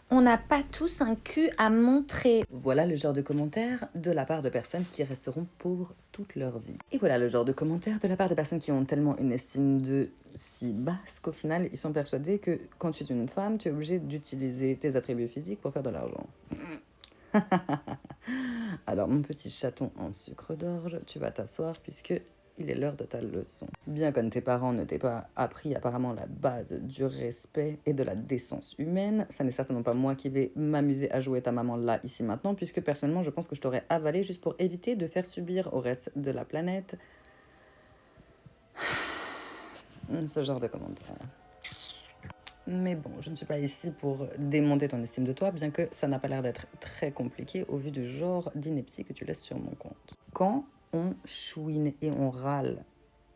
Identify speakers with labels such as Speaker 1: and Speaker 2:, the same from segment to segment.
Speaker 1: On n'a pas tous un cul à montrer. Voilà le genre de commentaires de la part de personnes qui resteront pauvres toute leur vie. Et voilà le genre de commentaires de la part de personnes qui ont tellement une estime de si basse qu'au final, ils sont persuadés que quand tu es une femme, tu es obligé d'utiliser tes attributs physiques pour faire de l'argent. Alors, mon petit chaton en sucre d'orge, tu vas t'asseoir puisque il est l'heure de ta leçon. Bien comme tes parents ne t'aient pas appris apparemment la base du respect et de la décence humaine, ça n'est certainement pas moi qui vais m'amuser à jouer ta maman là, ici, maintenant, puisque personnellement, je pense que je t'aurais avalé juste pour éviter de faire subir au reste de la planète ce genre de commentaires. Mais bon, je ne suis pas ici pour démonter ton estime de toi, bien que ça n'a pas l'air d'être très compliqué au vu du genre d'ineptie que tu laisses sur mon compte. Quand on chouine et on râle,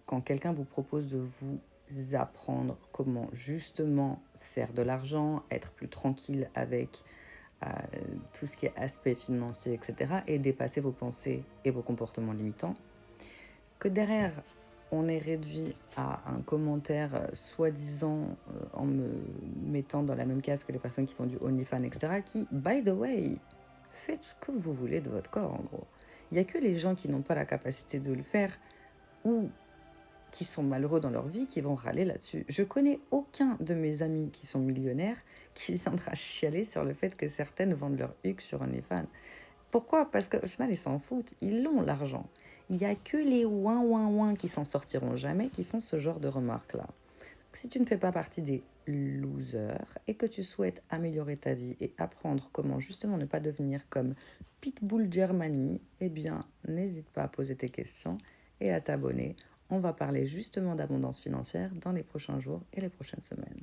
Speaker 1: quand quelqu'un vous propose de vous apprendre comment justement faire de l'argent, être plus tranquille avec tout ce qui est aspect financier, etc., et dépasser vos pensées et vos comportements limitants, que derrière, on est réduit à un commentaire soi-disant en me mettant dans la même case que les personnes qui font du OnlyFans, etc., qui, by the way, faites ce que vous voulez de votre corps, en gros. Il n'y a que les gens qui n'ont pas la capacité de le faire ou qui sont malheureux dans leur vie qui vont râler là-dessus. Je connais aucun de mes amis qui sont millionnaires qui viendra chialer sur le fait que certaines vendent leur huc sur OnlyFans. Pourquoi? Parce qu'au final, ils s'en foutent. Ils l'ont, l'argent. Il n'y a que les ouin qui s'en sortiront jamais qui font ce genre de remarques-là. Si tu ne fais pas partie des losers et que tu souhaites améliorer ta vie et apprendre comment justement ne pas devenir comme Pitbull Germany, eh bien, n'hésite pas à poser tes questions et à t'abonner. On va parler justement d'abondance financière dans les prochains jours et les prochaines semaines.